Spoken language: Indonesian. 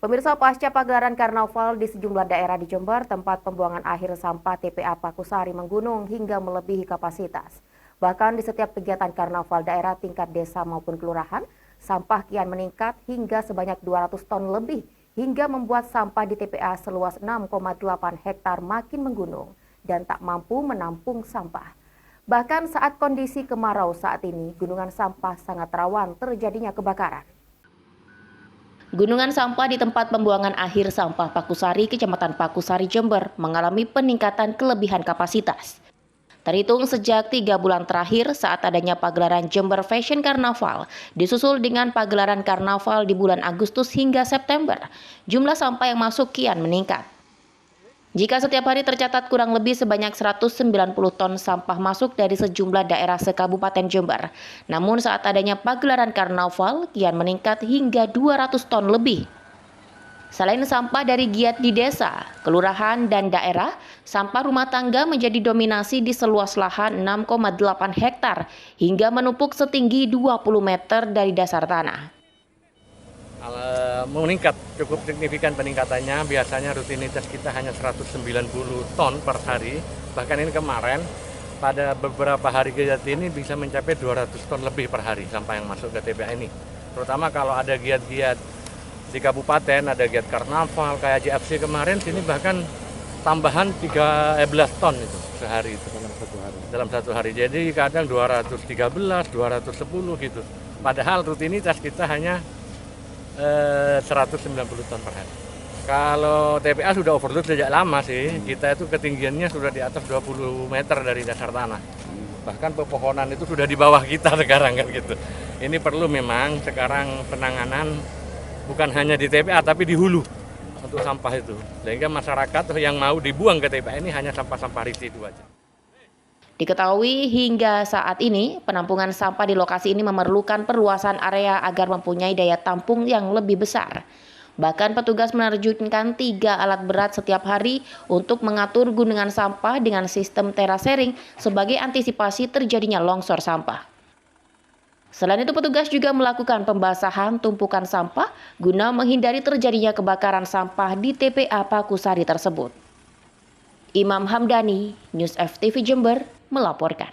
Pemirsa, pasca pagelaran karnaval di sejumlah daerah di Jember, tempat pembuangan akhir sampah TPA Pakusari menggunung hingga melebihi kapasitas. Bahkan di setiap kegiatan karnaval daerah tingkat desa maupun kelurahan, sampah kian meningkat hingga sebanyak 200 ton lebih, hingga membuat sampah di TPA seluas 6,8 hektar makin menggunung dan tak mampu menampung sampah. Bahkan saat kondisi kemarau saat ini, gunungan sampah sangat rawan terjadinya kebakaran. Gunungan sampah di tempat pembuangan akhir sampah Pakusari, Kecamatan Pakusari, Jember, mengalami peningkatan kelebihan kapasitas. Terhitung sejak 3 bulan terakhir saat adanya pagelaran Jember Fashion Carnaval, disusul dengan pagelaran karnaval di bulan Agustus hingga September, jumlah sampah yang masuk kian meningkat. Jika setiap hari tercatat kurang lebih sebanyak 190 ton sampah masuk dari sejumlah daerah sekabupaten Jember. Namun saat adanya pagelaran karnaval kian meningkat hingga 200 ton lebih. Selain sampah dari giat di desa, kelurahan, dan daerah, sampah rumah tangga menjadi dominasi di seluas lahan 6,8 hektar hingga menumpuk setinggi 20 meter dari dasar tanah. Meningkat, cukup signifikan peningkatannya. Biasanya rutinitas kita hanya 190 ton per hari. Bahkan ini kemarin pada beberapa hari giat ini bisa mencapai 200 ton lebih per hari sampah yang masuk ke TPA ini. Terutama kalau ada giat-giat di kabupaten, ada giat karnaval kayak JFC kemarin, sini bahkan tambahan 13 ton itu sehari itu. Dalam satu hari. Jadi kadang 213, 210 gitu. Padahal rutinitas kita hanya 190 ton per hari. Kalau TPA sudah overload sejak lama sih, kita itu ketinggiannya sudah di atas 20 meter dari dasar tanah. Bahkan pepohonan itu sudah di bawah kita sekarang kan gitu. Ini perlu memang sekarang penanganan bukan hanya di TPA tapi di hulu untuk sampah itu. Sehingga masyarakat yang mau dibuang ke TPA ini hanya sampah-sampah residu aja. Diketahui hingga saat ini, penampungan sampah di lokasi ini memerlukan perluasan area agar mempunyai daya tampung yang lebih besar. Bahkan petugas menerjunkan 3 alat berat setiap hari untuk mengatur gunungan sampah dengan sistem terasering sebagai antisipasi terjadinya longsor sampah. Selain itu, petugas juga melakukan pembasahan tumpukan sampah guna menghindari terjadinya kebakaran sampah di TPA Pakusari tersebut. Imam Hamdani, News FTV Jember, melaporkan.